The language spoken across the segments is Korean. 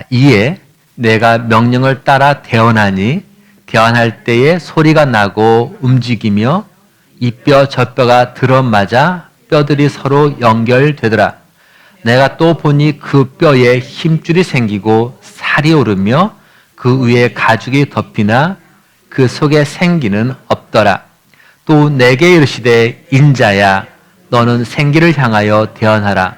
이에 내가 명령을 따라 대언하니 대언할 때에 소리가 나고 움직이며 이 뼈 저 뼈가 들어맞아 뼈들이 서로 연결되더라. 내가 또 보니 그 뼈에 힘줄이 생기고 살이 오르며 그 위에 가죽이 덮이나 그 속에 생기는 없더라. 또 내게 이르시되 인자야 너는 생기를 향하여 대언하라.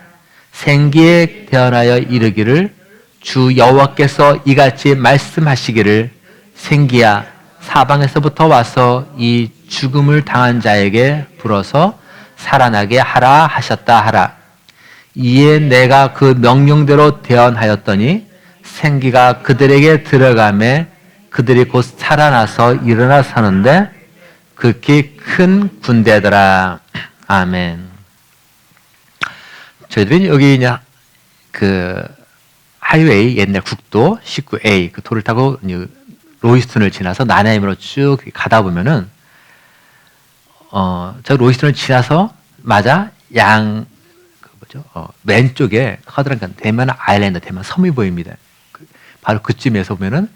생기에 대언하여 이르기를 주 여호와께서 이같이 말씀하시기를 생기야 사방에서부터 와서 이 죽음을 당한 자에게 불어서 살아나게 하라 하셨다 하라. 이에 내가 그 명령대로 대언하였더니 생기가 그들에게 들어가매 그들이 곧 살아나서 일어나 서는데 극히 큰 군대더라. 아멘. 저희들이 여기 이제 그 하이웨이 옛날 국도 19A 그 도를 타고 로이스턴을 지나서 나나임으로 쭉 가다 보면은 저 로이스턴을 지나서마자 왼쪽에 커다란 대만 아일랜드, 대만 섬이 보입니다. 바로 그쯤에서 보면은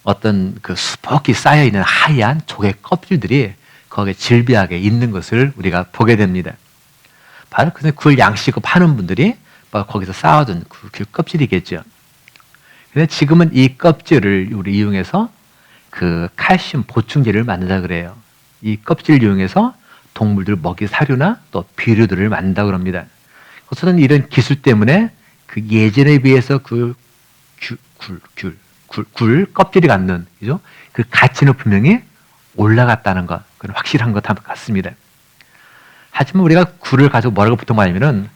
어떤 그 수북히 쌓여 있는 하얀 조개 껍질들이 거기에 질비하게 있는 것을 우리가 보게 됩니다. 바로 굴 양식을 파는 분들이 거기서 쌓아둔 그 껍질이겠죠. 근데 지금은 이 껍질을 우리 이용해서 그 칼슘 보충제를 만든다 그래요. 이 껍질을 이용해서 동물들 먹이 사료나 또 비료들을 만든다 그럽니다. 그것은 이런 기술 때문에 그 예전에 비해서 그 굴 껍질이 갖는 그죠? 그 가치는 분명히 올라갔다는 것, 그건 확실한 것 같습니다. 하지만 우리가 굴을 가지고 뭐라고 보통 말하면은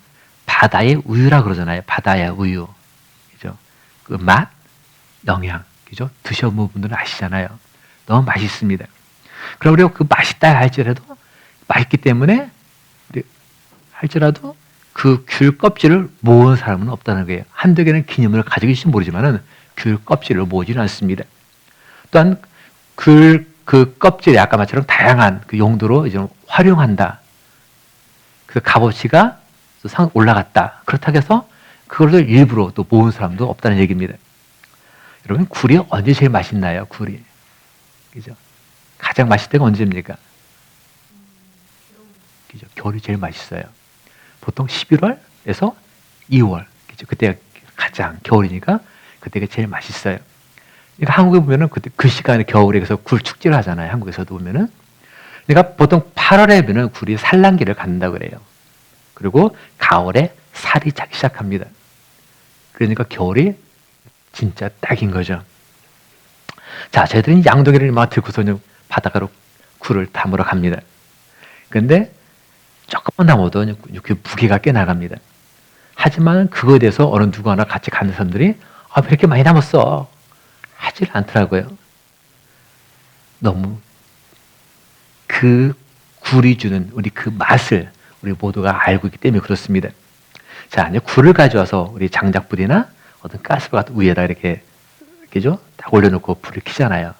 바다의 우유라 그러잖아요. 바다의 우유, 그죠? 그 맛, 영양, 그죠? 드셔본 분들은 아시잖아요. 너무 맛있습니다. 그럼 우리가 그 맛있다 할지라도 맛있기 때문에 할지라도 그 귤 껍질을 모은 사람은 없다는 거예요. 한두 개는 기념을 가지고 있을지 모르지만은 귤 껍질을 모으지는 않습니다. 또한 그 껍질이 아까 말처럼 다양한 그 용도로 이제 활용한다. 그 값어치가 상 올라갔다. 그렇다고 해서 그걸 일부러 또 모은 사람도 없다는 얘기입니다. 여러분 굴이 언제 제일 맛있나요? 굴이, 그죠? 가장 맛있을 때가 언제입니까? 그죠? 겨울이 제일 맛있어요. 보통 11월에서 2월, 그죠? 그때가 가장 겨울이니까 그때가 제일 맛있어요. 그러니까 한국에 보면은 그 시간에 겨울에 그래서 굴 축제를 하잖아요. 한국에서도 보면은. 그러니까 보통 8월에 보면 굴이 산란기를 갖는다 그래요. 그리고 가을에 살이 차기 시작합니다. 그러니까 겨울이 진짜 딱인 거죠. 자, 저희들은 양동이를 막 들고서 바닷가로 굴을 담으러 갑니다. 그런데 조금만 남아도 그 무게가 꽤 나갑니다. 하지만 그거에 대해서 어느 누구 하나 같이 가는 사람들이 왜 이렇게 많이 남았어? 하질 않더라고요. 너무 그 굴이 주는 우리 그 맛을 우리 모두가 알고 있기 때문에 그렇습니다. 자, 이제 굴을 가져와서 우리 장작불이나 어떤 가스불 같은 위에다 이렇게 그죠? 딱 올려놓고 불을 켜잖아요.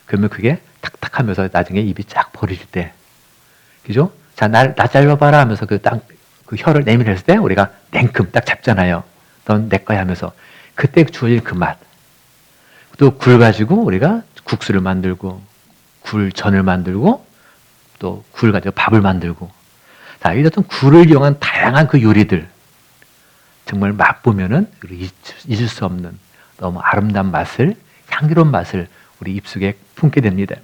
그러면 그게 탁탁하면서 나중에 입이 쫙 벌어질 때, 그죠? 자, 나 짧아봐라 하면서 그 혀를 내밀었을 때 우리가 냉큼 딱 잡잖아요. 넌 내 거야 하면서 그때 주어진 그 맛. 또 굴 가지고 우리가 국수를 만들고 굴전을 만들고 또 굴 가지고 밥을 만들고 자, 이런 굴을 이용한 다양한 그 요리들 정말 맛보면은 잊을 수 없는 너무 아름다운 맛을, 향기로운 맛을 우리 입속에 품게 됩니다.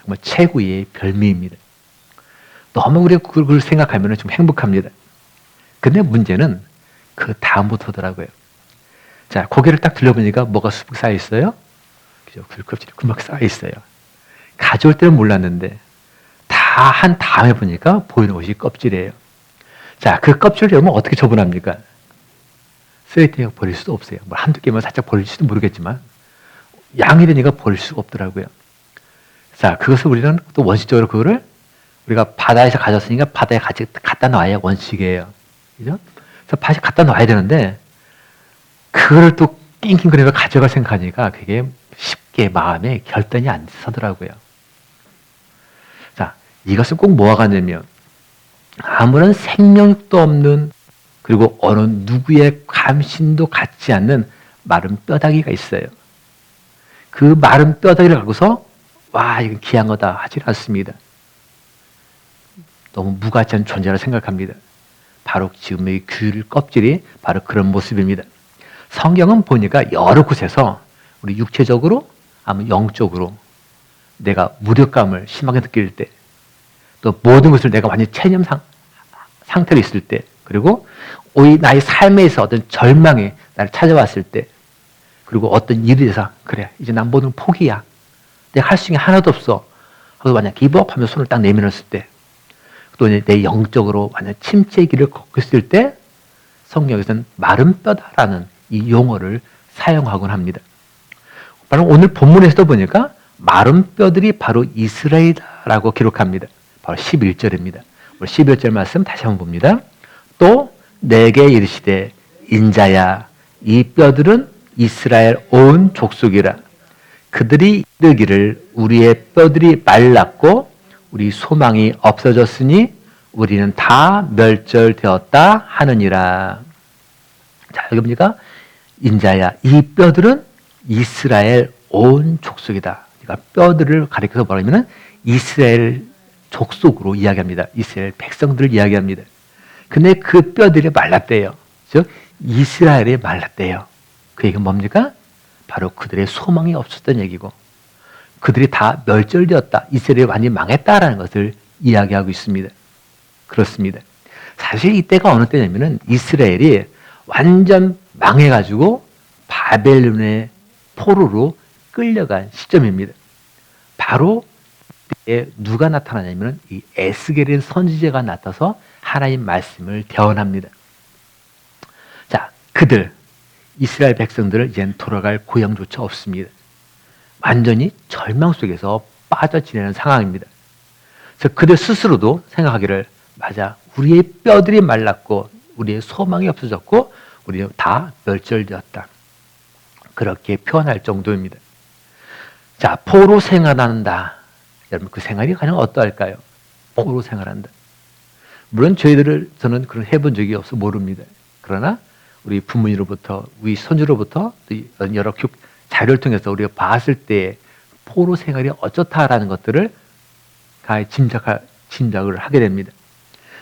정말 최고의 별미입니다. 너무 우리가 그걸 생각하면 좀 행복합니다. 근데 문제는 그 다음부터더라고요. 자, 고개를 딱 들려보니까 뭐가 수북 쌓여 있어요? 그죠? 굴 껍질이 금방 쌓여 있어요. 가져올 때는 몰랐는데 다 한 다음에 보니까 보이는 것이 껍질이에요. 자, 그 껍질을 여러분 어떻게 처분합니까? 쓰레기통에 버릴 수도 없어요. 뭐 한두 개만 살짝 버릴지도 모르겠지만 양이 되니까 버릴 수가 없더라고요. 자, 그것을 우리는 또 원칙적으로 그거를 우리가 바다에서 가졌으니까 바다에 같이 갖다 놔야 원칙이에요. 그죠? 그래서 다시 갖다 놔야 되는데 그거를 또 낑낑거리며 가져갈 생각하니까 그게 쉽게 마음에 결단이 안 서더라고요. 자, 이것을 꼭 모아가냐면 아무런 생명력도 없는 그리고 어느 누구의 감신도 갖지 않는 마른 뼈다귀가 있어요. 그 마른 뼈다귀를 갖고서 와, 이건 귀한 거다 하지 않습니다. 너무 무가치한 존재라 생각합니다. 바로 지금의 귤 껍질이 바로 그런 모습입니다. 성경은 보니까 여러 곳에서 우리 육체적으로 아니면 영적으로 내가 무력감을 심하게 느낄 때, 또 모든 것을 내가 완전히 체념 상태로 있을 때, 그리고 나의 삶에서 어떤 절망이 나를 찾아왔을 때, 그리고 어떤 일에 대해서 그래 이제 난 모든 포기야, 내가 할 수 있는 게 하나도 없어 하고 만약 기브업하면서 손을 딱 내밀었을 때, 또 내 영적으로 완전 침체의 길을 걷고 있을 때 성경에서는 마른 뼈다라는 이 용어를 사용하곤 합니다. 바로 오늘 본문에서도 보니까 마른 뼈들이 바로 이스라엘이라고 기록합니다. 바로 11절입니다. 11절 말씀 다시 한번 봅니다. 또 내게 이르시되 인자야 이 뼈들은 이스라엘 온 족속이라. 그들이 이르기를 우리의 뼈들이 말랐고 우리 소망이 없어졌으니 우리는 다 멸절되었다 하느니라. 자, 여기 보니까 인자야 이 뼈들은 이스라엘 온 족속이다. 그러니까 뼈들을 가리켜서 말하면 이스라엘 족속으로 이야기합니다. 이스라엘 백성들을 이야기합니다. 근데 그 뼈들이 말랐대요. 즉 이스라엘이 말랐대요. 그 얘기는 뭡니까? 바로 그들의 소망이 없었던 얘기고 그들이 다 멸절되었다. 이스라엘이 완전히 망했다라는 것을 이야기하고 있습니다. 그렇습니다. 사실 이때가 어느 때냐면은 이스라엘이 완전 망해가지고 바벨론의 포로로 끌려간 시점입니다. 바로 이때 누가 나타나냐면 이 에스겔의 선지자가 나타나서 하나님 말씀을 대언합니다. 자, 그들 이스라엘 백성들은 이제는 돌아갈 고향조차 없습니다. 완전히 절망 속에서 빠져 지내는 상황입니다. 그래서 그들 스스로도 생각하기를 맞아, 우리의 뼈들이 말랐고 우리의 소망이 없어졌고 우리는 다 멸절되었다. 그렇게 표현할 정도입니다. 자, 포로 생활한다. 여러분 그 생활이 가장 어떠할까요? 포로 생활한다. 물론 저는 그런 해본 적이 없어 모릅니다. 그러나 우리 부모님으로부터, 우리 손주로부터 여러 자료를 통해서 우리가 봤을 때 포로 생활이 어쩌다라는 것들을 짐작을 하게 됩니다.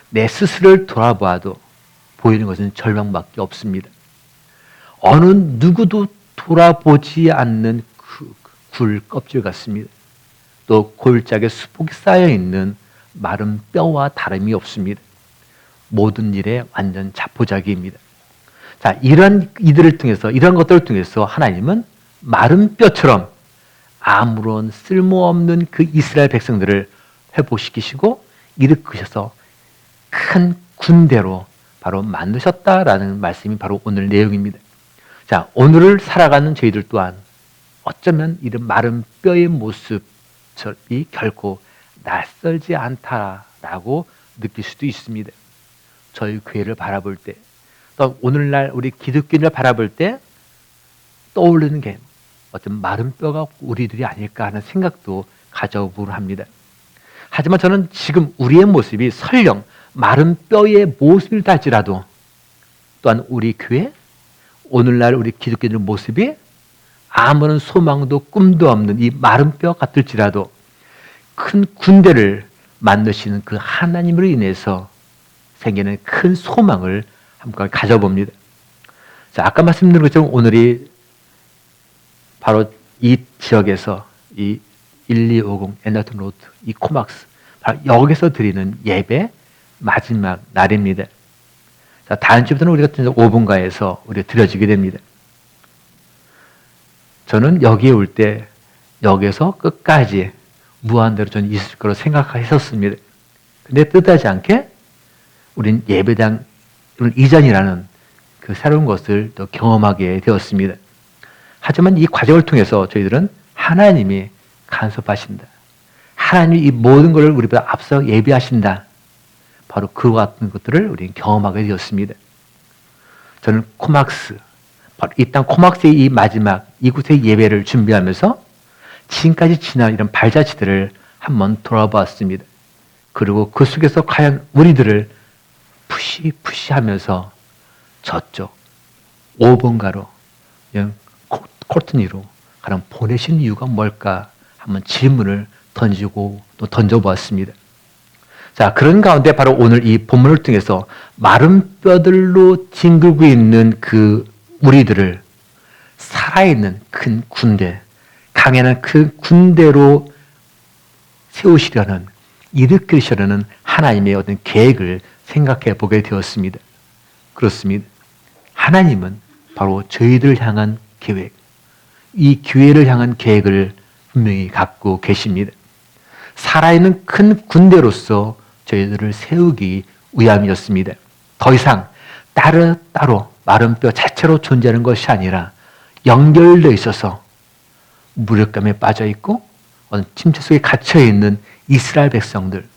내 스스로를 돌아봐도 보이는 것은 절망밖에 없습니다. 어느 누구도 돌아보지 않는 굴 껍질 같습니다. 또 골짜기에 수복이 쌓여있는 마른 뼈와 다름이 없습니다. 모든 일에 완전 자포자기입니다. 자, 이런 것들을 통해서 하나님은 마른 뼈처럼 아무런 쓸모없는 그 이스라엘 백성들을 회복시키시고 일으키셔서 큰 군대로 바로 만드셨다라는 말씀이 바로 오늘 내용입니다. 자, 오늘을 살아가는 저희들 또한 어쩌면 이런 마른 뼈의 모습이 결코 낯설지 않다라고 느낄 수도 있습니다. 저희 교회를 바라볼 때, 또 오늘날 우리 기독교인을 바라볼 때 떠오르는 게 어떤 마른 뼈가 우리들이 아닐까 하는 생각도 가져보곤 합니다. 하지만 저는 지금 우리의 모습이 설령 마른 뼈의 모습이라 할지라도 또한 우리 교회, 오늘날 우리 기독교인의 모습이 아무런 소망도 꿈도 없는 이 마른 뼈 같을지라도 큰 군대를 만드시는 그 하나님으로 인해서 생기는 큰 소망을 한번 가져봅니다. 자, 아까 말씀드린 것처럼 오늘이 바로 이 지역에서 이 1250 엔더튼 로드, 이 코막스, 바로 여기서 드리는 예배 마지막 날입니다. 자, 다음 주부터는 우리가 5분가에서 우리가 드려지게 됩니다. 저는 여기에 올 때 여기서 끝까지 무한대로 저는 있을 거로 생각했었습니다. 근데 뜻하지 않게 우린 예배당 이전이라는 그 새로운 것을 또 경험하게 되었습니다. 하지만 이 과정을 통해서 저희들은 하나님이 간섭하신다. 하나님이 이 모든 것을 우리보다 앞서 예비하신다. 바로 그와 같은 것들을 우리는 경험하게 되었습니다. 저는 코막스, 바로 이 땅 코막스의 이 마지막 이곳의 예배를 준비하면서 지금까지 지난 이런 발자취들을 한번 돌아보았습니다. 그리고 그 속에서 과연 우리들을 푸시하면서 저쪽 5번가로 그냥 코트니로 가장 보내신 이유가 뭘까 한번 질문을 던지고 또 던져보았습니다. 자, 그런 가운데 바로 오늘 이 본문을 통해서 마른 뼈들로 뒹굴고 있는 그 우리들을 살아있는 큰 군대, 강연한 그 군대로 세우시려는, 일으키시려는 하나님의 어떤 계획을 생각해 보게 되었습니다. 그렇습니다. 하나님은 바로 저희들을 향한 계획, 이 교회를 향한 계획을 분명히 갖고 계십니다. 살아있는 큰 군대로서 저희들을 세우기 위함이었습니다. 더 이상 따로 마른 뼈 자체로 존재하는 것이 아니라 연결되어 있어서 무력감에 빠져 있고 침체 속에 갇혀 있는 이스라엘 백성들,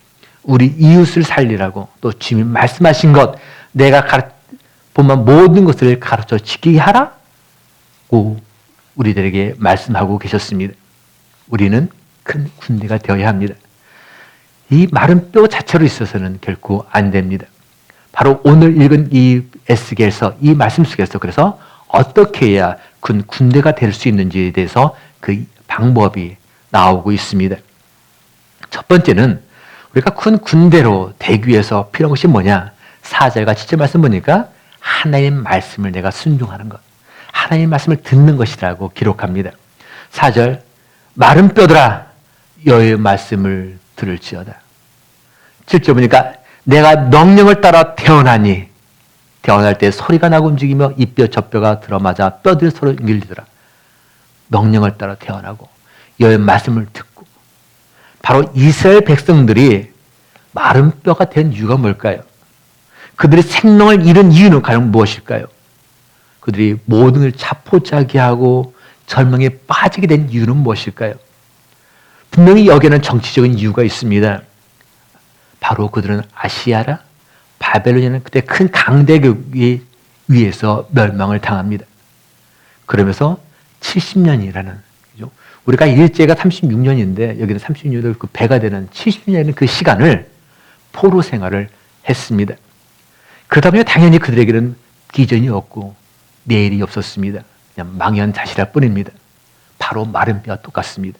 우리 이웃을 살리라고 또 주님이 말씀하신 것, 내가 본만 모든 것을 가르쳐 지키게 하라고 우리들에게 말씀하고 계셨습니다. 우리는 큰 군대가 되어야 합니다. 이 마른 뼈 자체로 있어서는 결코 안 됩니다. 바로 오늘 읽은 이 에스겔서, 이 말씀 속에서 그래서 어떻게 해야 큰 군대가 될 수 있는지에 대해서 그 방법이 나오고 있습니다. 첫 번째는 우리가 큰 군대로 되기 위해서 필요한 것이 뭐냐? 4절과 7절 말씀 보니까 하나님 말씀을 내가 순종하는 것, 하나님 말씀을 듣는 것이라고 기록합니다. 4절, 마른 뼈들아 여호와의 말씀을 들을지어다. 7절 보니까 내가 명령을 따라 태어나니, 태어날 때 소리가 나고 움직이며 이 뼈 저 뼈가 들어맞아 뼈들이 서로 밀리더라. 명령을 따라 태어나고 여호와의 말씀을 듣고, 바로 이스라엘 백성들이 마른 뼈가 된 이유가 뭘까요? 그들이 생명을 잃은 이유는 과연 무엇일까요? 그들이 모든 걸 자포자기하고 절망에 빠지게 된 이유는 무엇일까요? 분명히 여기에는 정치적인 이유가 있습니다. 바로 그들은 아시아라, 바벨론이라는 그때 큰 강대국에 의해서 멸망을 당합니다. 그러면서 70년이라는, 우리가 일제가 36년인데 여기는 36년을 그 배가 되는 70년이라는 그 시간을 포로 생활을 했습니다. 그러다 보니 당연히 그들에게는 비전이 없고 내일이 없었습니다. 그냥 망연자실할 뿐입니다. 바로 마른 뼈와 똑같습니다.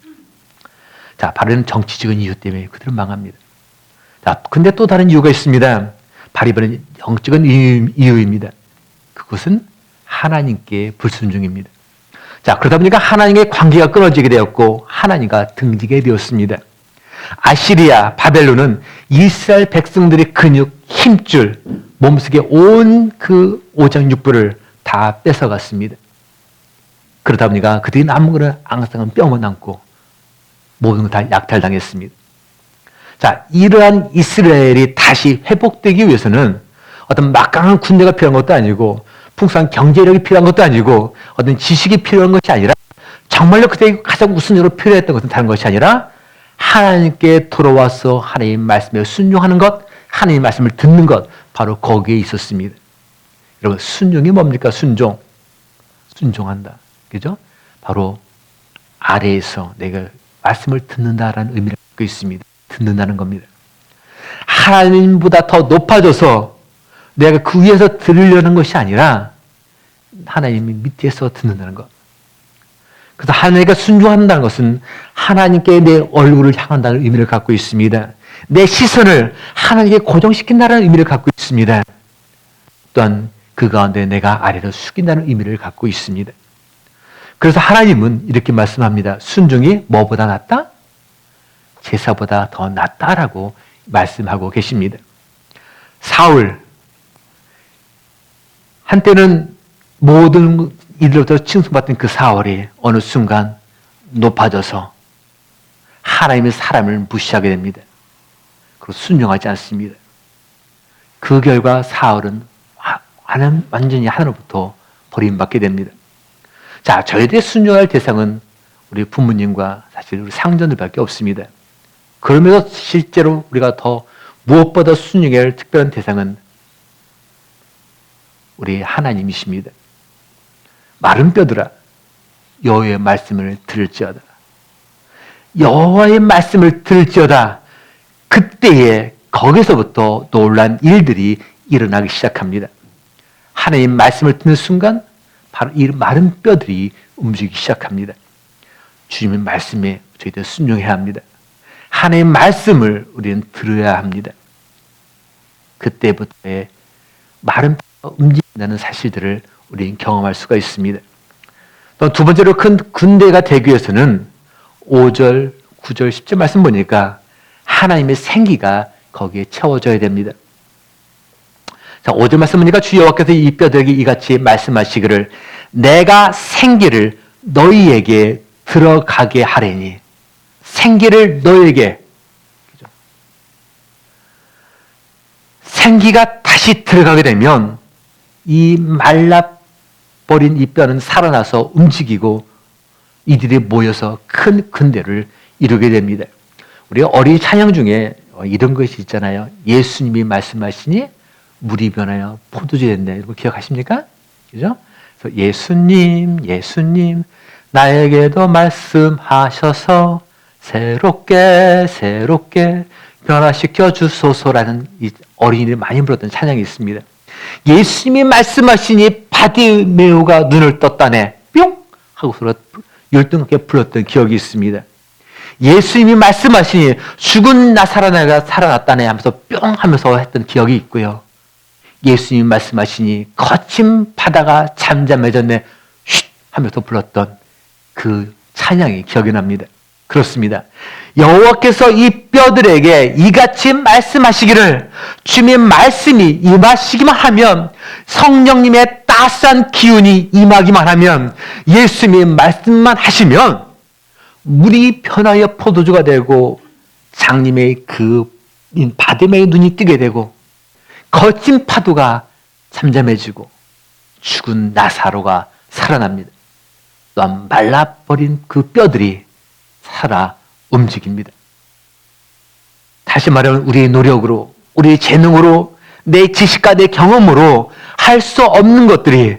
자, 바로 정치적인 이유 때문에 그들은 망합니다. 자, 근데 또 다른 이유가 있습니다. 바로 이번엔 영적인 이유입니다. 그것은 하나님께 불순종입니다. 자, 그러다 보니까 하나님의 관계가 끊어지게 되었고 하나님과 등지게 되었습니다. 아시리아, 바벨론은 이스라엘 백성들의 근육, 힘줄, 몸속에 온 그 오장육부를 다 뺏어갔습니다. 그러다 보니까 그들이 남은 것은 앙상한 뼈만 남고 모든 걸 다 약탈당했습니다. 자, 이러한 이스라엘이 다시 회복되기 위해서는 어떤 막강한 군대가 필요한 것도 아니고 풍성한 경제력이 필요한 것도 아니고 어떤 지식이 필요한 것이 아니라 정말로 그때 가장 우선적으로 필요했던 것은 다른 것이 아니라 하나님께 돌아와서 하나님 말씀에 순종하는 것, 하나님 말씀을 듣는 것, 바로 거기에 있었습니다. 여러분, 순종이 뭡니까? 순종한다. 그죠? 바로 아래에서 내가 말씀을 듣는다라는 의미를 갖고 있습니다. 듣는다는 겁니다. 하나님보다 더 높아져서 내가 그 위에서 들으려는 것이 아니라 하나님이 밑에서 듣는다는 것. 그래서 하나님께 순종한다는 것은 하나님께 내 얼굴을 향한다는 의미를 갖고 있습니다. 내 시선을 하나님께 고정시킨다는 의미를 갖고 있습니다. 또한 그 가운데 내가 아래로 숙인다는 의미를 갖고 있습니다. 그래서 하나님은 이렇게 말씀합니다. 순종이 뭐보다 낫다? 제사보다 더 낫다라고 말씀하고 계십니다. 사울, 한때는 모든 이들로부터 칭송받던 그 사울이 어느 순간 높아져서 하나님의 사람을 무시하게 됩니다. 그리고 순종하지 않습니다. 그 결과 사울은 완전히 하나님으로부터 버림받게 됩니다. 자, 저희들이 순종할 대상은 우리 부모님과 사실 우리 상전들밖에 없습니다. 그러면서 실제로 우리가 더 무엇보다 순종해야 할 특별한 대상은 우리 하나님이십니다. 마른 뼈들아 여호와의 말씀을 들을지어다. 여호와의 말씀을 들을지어다. 그때에 거기서부터 놀란 일들이 일어나기 시작합니다. 하나님 말씀을 듣는 순간 바로 이 마른 뼈들이 움직이기 시작합니다. 주님의 말씀에 저희들 순종해야 합니다. 하나님의 말씀을 우리는 들어야 합니다. 그때부터의 마른 뼈가 움직인다는 사실들을 우리는 경험할 수가 있습니다. 또 두 번째로 큰 군대가 되기 위해서는 5절, 9절, 10절 말씀 보니까 하나님의 생기가 거기에 채워져야 됩니다. 자, 5절 말씀 보니까 주 여호와께서 이 뼈들에게 이같이 말씀하시기를 내가 생기를 너희에게 들어가게 하리니 생기를 너희에게 생기가 다시 들어가게 되면 이 말라버린 이 뼈는 살아나서 움직이고 이들이 모여서 큰 군대를 이루게 됩니다. 우리 어린이 찬양 중에 이런 것이 있잖아요. 예수님이 말씀하시니 물이 변하여 포도주 된다. 이거 기억하십니까? 그죠? 그래서 예수님, 예수님, 나에게도 말씀하셔서 새롭게 변화시켜 주소서라는 이 어린이들이 많이 불렀던 찬양이 있습니다. 예수님이 말씀하시니 바디메오가 눈을 떴다네. 뿅! 하고서 열등하게 불렀던 기억이 있습니다. 예수님이 말씀하시니 죽은 나사로나가 살아났다네 하면서 뿅 하면서 했던 기억이 있고요. 예수님이 말씀하시니 거친 바다가 잠잠해졌네 쉿 하면서 불렀던 그 찬양이 기억이 납니다. 그렇습니다. 여호와께서 이 뼈들에게 이같이 말씀하시기를 주님의 말씀이 임하시기만 하면 성령님의 따스한 기운이 임하기만 하면 예수님의 말씀만 하시면 물이 변하여 포도주가 되고 장님의 그 바디메의 눈이 뜨게 되고 거친 파도가 잠잠해지고 죽은 나사로가 살아납니다. 또한 말라버린 그 뼈들이 살아 움직입니다. 다시 말하면 우리의 노력으로, 우리의 재능으로, 내 지식과 내 경험으로 할 수 없는 것들이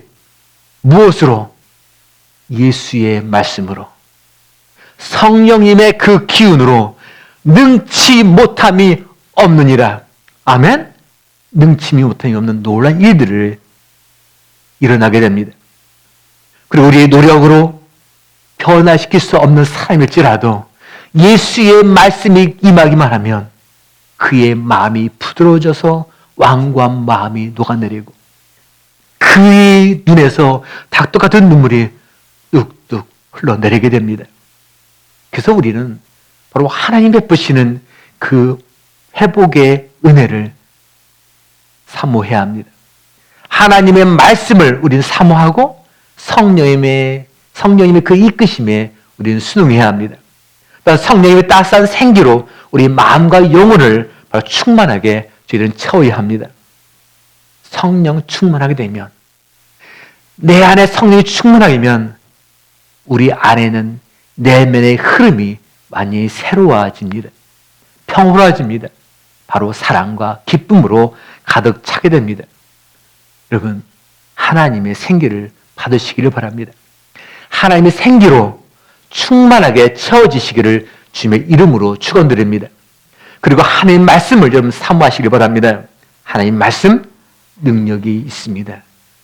무엇으로? 예수의 말씀으로, 성령님의 그 기운으로 능치 못함이 없느니라. 아멘? 능치 못함이 없는 놀라운 일들을 일어나게 됩니다. 그리고 우리의 노력으로 변화시킬 수 없는 사람일지라도 예수의 말씀이 임하기만 하면 그의 마음이 부드러워져서 완고한 마음이 녹아내리고 그의 눈에서 닭도 같은 눈물이 뚝뚝 흘러내리게 됩니다. 그래서 우리는 바로 하나님 베푸시는 그 회복의 은혜를 사모해야 합니다. 하나님의 말씀을 우리는 사모하고 성령님의 그 이끄심에 우리는 순응해야 합니다. 성령님의 따스한 생기로 우리 마음과 영혼을 바로 충만하게 저희들은 채워야 합니다. 성령 충만하게 되면, 내 안에 성령이 충만하면 우리 안에는 내면의 흐름이 많이 새로워집니다. 평화로워집니다. 바로 사랑과 기쁨으로 가득 차게 됩니다. 여러분, 하나님의 생기를 받으시기를 바랍니다. 하나님의 생기로 충만하게 채워지시기를 주님의 이름으로 축원드립니다. 그리고 하나님의 말씀을 여러분 사모하시길 바랍니다. 하나님 말씀 능력이 있습니다.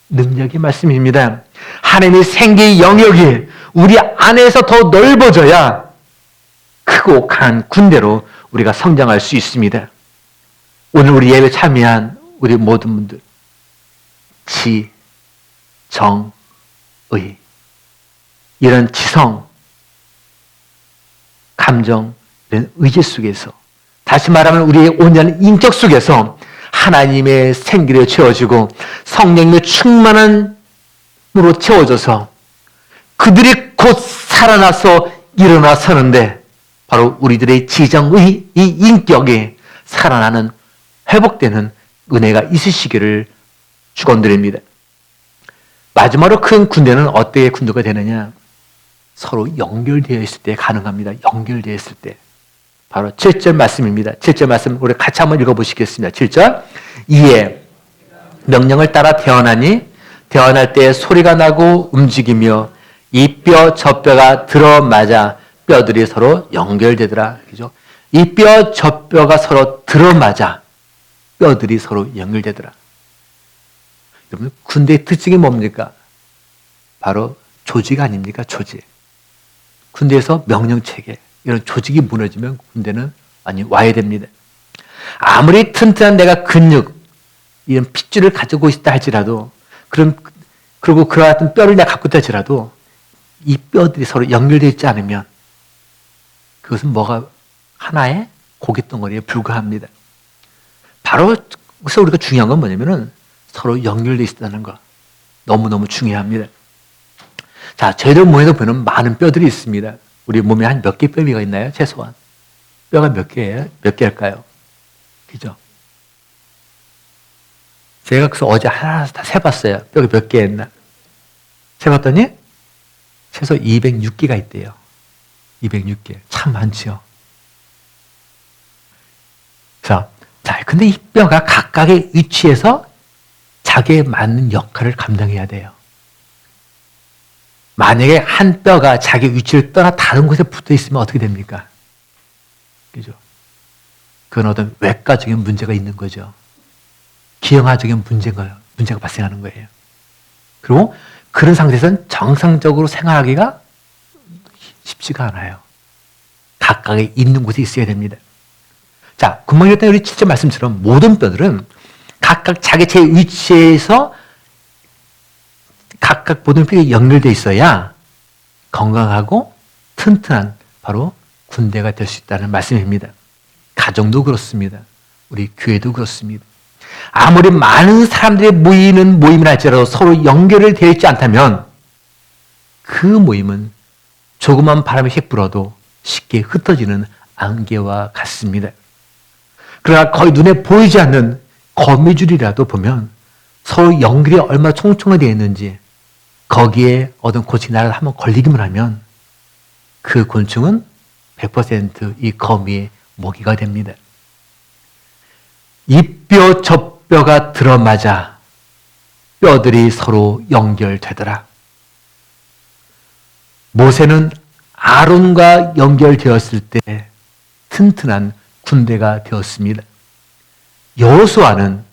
능력이 말씀입니다. 하나님의 생기의 영역이 우리 안에서 더 넓어져야 크고 강한 군대로 우리가 성장할 수 있습니다. 오늘 우리 예배 참여한 우리 모든 분들, 지, 정, 의, 이런 지성, 감정, 이런 의지 속에서, 다시 말하면 우리의 온전한 인격 속에서 하나님의 생기를 채워지고 성령님의 충만함으로 채워져서 그들이 곧 살아나서 일어나 서는데 바로 우리들의 지정의 이 인격이 살아나는, 회복되는 은혜가 있으시기를 축원드립니다. 마지막으로 큰 군대는 어떻게 군대가 되느냐? 서로 연결되어 있을 때 가능합니다. 연결되어 있을 때. 바로 7절 말씀입니다. 7절 말씀 우리 같이 한번 읽어보시겠습니다. 7절. 이에 명령을 따라 태어나니 태어날 때 소리가 나고 움직이며 이 뼈 저 뼈가 들어맞아 뼈들이 서로 연결되더라. 그죠? 이 뼈 저 뼈가 서로 들어맞아 뼈들이 서로 연결되더라. 여러분, 군대의 특징이 뭡니까? 바로 조직 아닙니까? 조직. 군대에서 명령체계, 이런 조직이 무너지면 군대는 완전히 와해됩니다. 아무리 튼튼한 내가 근육, 이런 핏줄을 가지고 있다 할지라도, 그리고 그와 같은 뼈를 내가 갖고 있다 할지라도, 이 뼈들이 서로 연결되어 있지 않으면, 그것은 뭐가 하나의 고깃덩어리에 불과합니다. 바로, 그래서 우리가 중요한 건 뭐냐면은, 서로 연결되어 있다는 거. 너무너무 중요합니다. 자, 저희들 몸에도 보면 많은 뼈들이 있습니다. 우리 몸에 한 몇 개 뼈가 있나요? 최소한. 뼈가 몇 개예요? 몇 개일까요? 그죠? 제가 그래서 어제 하나 다 세봤어요. 뼈가 몇 개 있나. 세봤더니 최소 206개가 있대요. 206개. 참 많지요. 자, 근데 이 뼈가 각각의 위치에서 자기에 맞는 역할을 감당해야 돼요. 만약에 한 뼈가 자기 위치를 떠나 다른 곳에 붙어 있으면 어떻게 됩니까? 그죠? 그건 어떤 외과적인 문제가 있는 거죠. 기형아적인 문제가 발생하는 거예요. 그리고 그런 상태에서는 정상적으로 생활하기가 쉽지가 않아요. 각각의 있는 곳에 있어야 됩니다. 자, 금방 했던 우리 7절 말씀처럼 모든 뼈들은 각각 자기 제 위치에서 각각 모든 뼈가 연결되어 있어야 건강하고 튼튼한 바로 군대가 될 수 있다는 말씀입니다. 가정도 그렇습니다. 우리 교회도 그렇습니다. 아무리 많은 사람들이 모이는 모임이라 할지라도 서로 연결이 되어 있지 않다면 그 모임은 조그만 바람이 휙 불어도 쉽게 흩어지는 안개와 같습니다. 그러나 거의 눈에 보이지 않는 거미줄이라도 보면 서로 연결이 얼마나 총총하게 되어 있는지 거기에 어떤 곤충이 나를 한번 걸리기만 하면 그 곤충은 100% 이 거미의 먹이가 됩니다. 이 뼈 저 뼈가 들어맞아 뼈들이 서로 연결되더라. 모세는 아론과 연결되었을 때 튼튼한 군대가 되었습니다. 여호수아는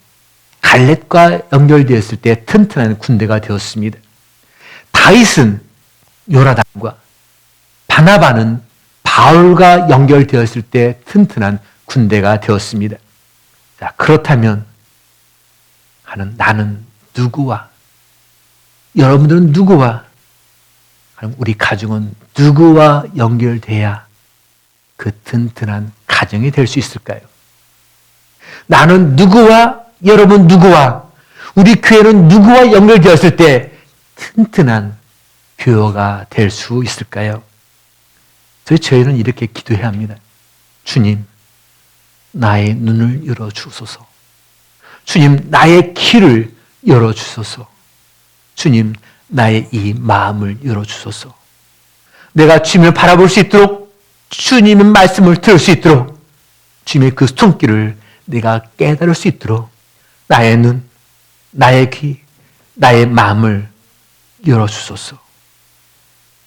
갈렙과 연결되었을 때 튼튼한 군대가 되었습니다. 다윗은 요나단과, 바나바는 바울과 연결되었을 때 튼튼한 군대가 되었습니다. 자, 그렇다면 나는 누구와, 여러분들은 누구와, 그럼 우리 가정은 누구와 연결돼야 그 튼튼한 가정이 될 수 있을까요? 나는 누구와, 여러분 누구와, 우리 교회는 누구와 연결되었을 때 튼튼한 교회가 될 수 있을까요? 저희는 이렇게 기도해야 합니다. 주님, 나의 눈을 열어주소서. 주님, 나의 귀를 열어주소서. 주님, 나의 이 마음을 열어주소서. 내가 주님을 바라볼 수 있도록, 주님의 말씀을 들을 수 있도록, 주님의 그 손길을 내가 깨달을 수 있도록 나의 눈, 나의 귀, 나의 마음을 열어주소서.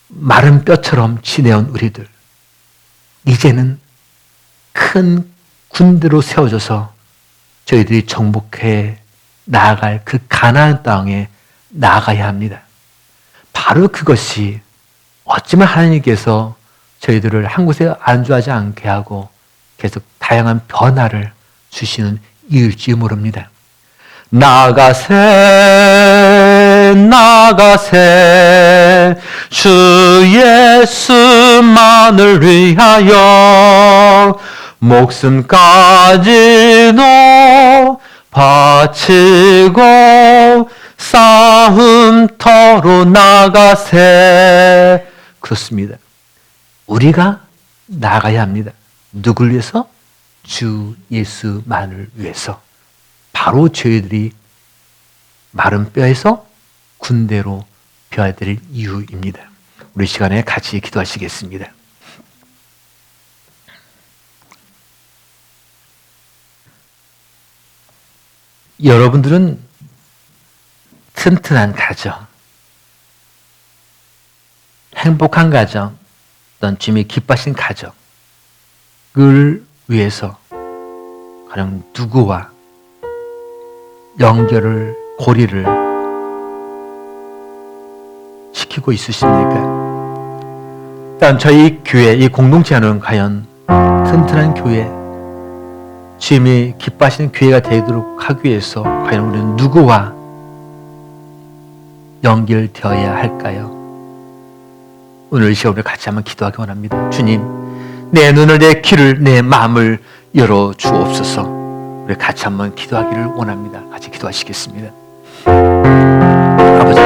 마른 뼈처럼 지내온 우리들, 이제는 큰 군대로 세워져서 저희들이 정복해 나아갈 그 가나안 땅에 나아가야 합니다. 바로 그것이 어쩌면 하나님께서 저희들을 한 곳에 안주하지 않게 하고 계속 다양한 변화를 주시는 이유일지 모릅니다. 나가세 나가세 주 예수만을 위하여 목숨까지도 바치고 싸움터로 나가세. 그렇습니다. 우리가 나가야 합니다. 누굴 위해서? 주 예수만을 위해서. 바로 저희들이 마른 뼈에서 군대로 벼야 될 이유입니다. 우리 시간에 같이 기도하시겠습니다. 여러분들은 튼튼한 가정, 행복한 가정, 어떤 주님이 기뻐하신 가정을 위해서 가령 누구와 고리를 지키고 있으십니까? 다음 저희 교회, 이 공동체는 과연 튼튼한 교회, 주님이 기뻐하시는 교회가 되도록 하기 위해서 과연 우리는 누구와 연결되어야 할까요? 오늘 이 시간에 같이 한번 기도하기 원합니다. 주님, 내 눈을, 내 귀를, 내 마음을 열어 주옵소서. 우리 같이 한번 기도하기를 원합니다. 같이 기도하시겠습니다. 아버지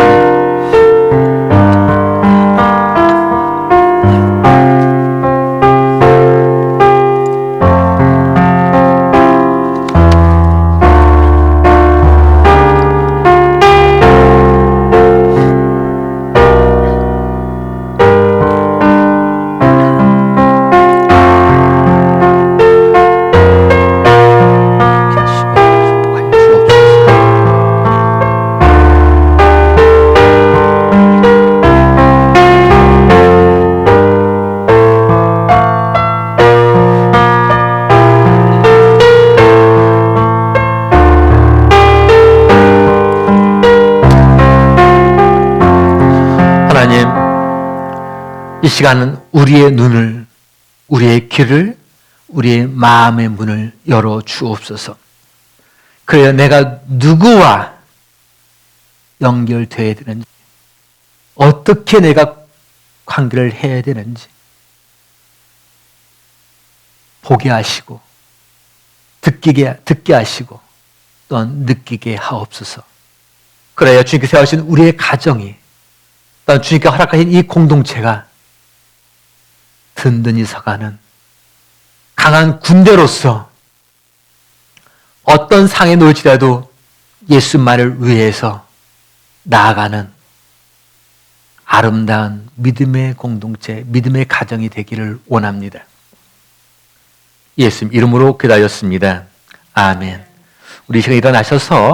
하나님, 이 시간은 우리의 눈을, 우리의 귀를, 우리의 마음의 문을 열어 주옵소서. 그래야 내가 누구와 연결되어야 되는지, 어떻게 내가 관계를 해야 되는지 보게 하시고 듣게 하시고 또한 느끼게 하옵소서. 그래야 주님께서 세우신 우리의 가정이, 또한 주님께 허락하신 이 공동체가 든든히 서가는 강한 군대로서 어떤 상에 놓일지라도 예수만을 위해서 나아가는 아름다운 믿음의 공동체, 믿음의 가정이 되기를 원합니다. 예수님 이름으로 기도하였습니다. 아멘. 우리 시간 일어나셔서